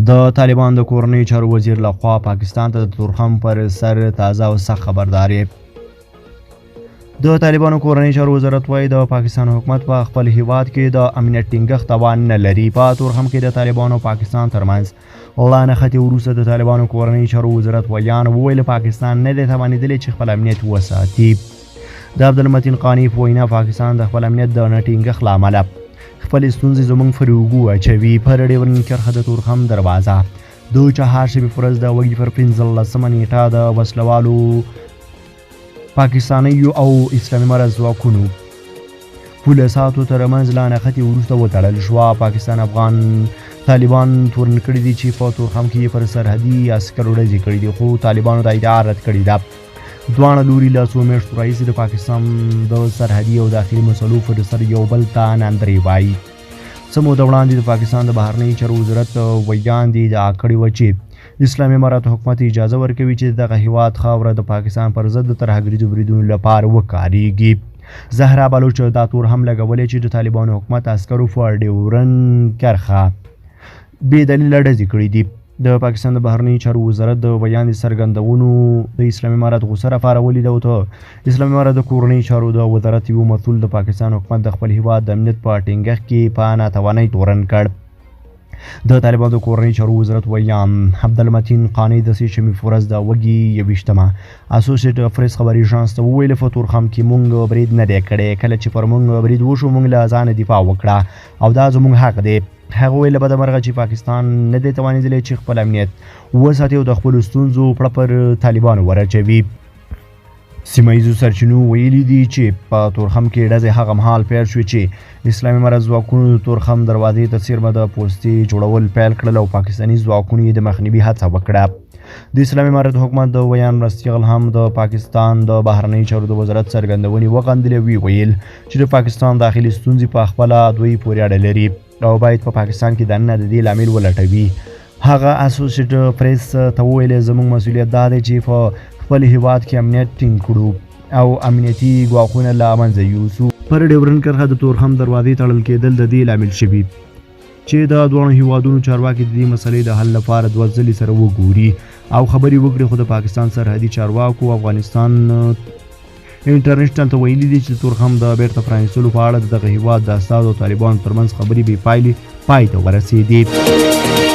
د طالبان د کورنۍ چارو وزیر لخوا پاکستان ته د تورخم پر سر تازه او سخت خبرداری. د طالبانو کورنۍ چارو وزارت وایي د پاکستان حکومت په خپل هیواد کې د امنیت ټینګښت توان نه لري. په تورخم کې د طالبانو او پاکستان ترمنځ لا نښتې وروسته د طالبانو کورنۍ چارو وزارت ویان وویل پاکستان نه دی توانېدلی چې خپل امنیت وساتي. د عبدالمتین قانی په وینا پاکستان د خپل امنیت د نه ټینګښت له امله خپلې ستونزې زموږ پر اوږو اچوي. پر ډیورنډ کرښه د تورخم دروازه د چهارشنبې په ورځ د وږي پر 15مه نیټه د وسلوالو پاکستانیو او اسلامي مرز ځواکونو پوله ساتو ترمنځ لا نښتې وروسته وتړل شوه. پاکستان افغان طالبان تورن کړي دي چې په تورخم کې پر سرحدي عسکرو ډزې کړي دي، خو طالبانو دا ادعا رد کړې ده. دواړه لوري له څو میاشتو راهیسې د پاکستان د سرحدي او داخلي مسلو پر سر یو بل ته ناندرې وایي. څه موده وړاندې د پاکستان د بهرنیو چارو وزارت ویان دي ادعا کړې وه چې اسلامي اماراتو حکومت اجازه ورکوي چې دغه هیواد خاوره د پاکستان پر ضد د ترهګریزو بریدونو لپاره وکارېږي. زهرا بلوچ دا تورخم لګولی چې د طالبانو حکومت عسکرو په ډیورنډ کرښه بې دلیله ډزې کړي دي. د پاکستان د بهرنیو چارو وزارت د بیان د څرګندونو د اسلامي امارات غوسه راپارولې ده او د اسلامي امارات د کورنیو چارو د وزارت یو مسؤل د پاکستان حکومت د خپل هیواد د امنیت په ټینګښت کې په ناتوانۍ تورن کړ. د طالبانو د کورنیو چارو وزارت ویان عبدالمتین قانی د سه‌شنبې په ورځ د وږي 21مه اسوسییټ پریس خبري ایژانس ته وویل په تورخم کې موږ برید نه دی کړی. کله چې پر موږ برید وشو موږ له ځانه دفاع وکړه او دا زموږ حق دی. هغه ویل بدمرغه چې پاکستان نه دی توانېدلی چې خپل امنیت وساتي او د خپلو ستونزو پړه پر طالبانو ورچوي. سیمه ییزو سرچینو ویلي دي چې په تورخم کې ډزې هغه مهال پیل شوې چې اسلامي مرز ځواکونو د تورخم دروازې ته څیرمه د پوستې جوړول پیل کړل او پاکستاني ځواکونو یې د مخنیوي هڅه وکړه. د اسلامي امارت حکومت د ویان مرستیال هم د پاکستان د بهرنیو چارو د وزارت څرګندونې وغندلې. ویل چې د پاکستان داخلي ستونزې په خپله دوی پورې اړه لري او باید په پاکستان کې دننه د دې لامل ولټوي. هغه اسوسییټ پریس ته وویل زموږ مسؤلیت دا دی چې په خپل هیواد کې امنیت ټینګ کړو او امنیتي ګواښونه له منځه یوسو. پر ډیورنډ کرښه د تورخم دروازې تړل کېدل د دې لامل شوي چې د دواړو هیوادونو چارواکي د دې مسلې د حل لپاره دوه ځلې سره وګوري او خبرې وکړي. خو د پاکستان سرحدي چارواکو افغانستان انټرنیشنل ته ویلي دي چې تورخم د بیرته پرانیستلو په اړه دغه هیواد د استازو او طالبانو ترمنځ خبرې بې پایلې پای ته ورسېدې.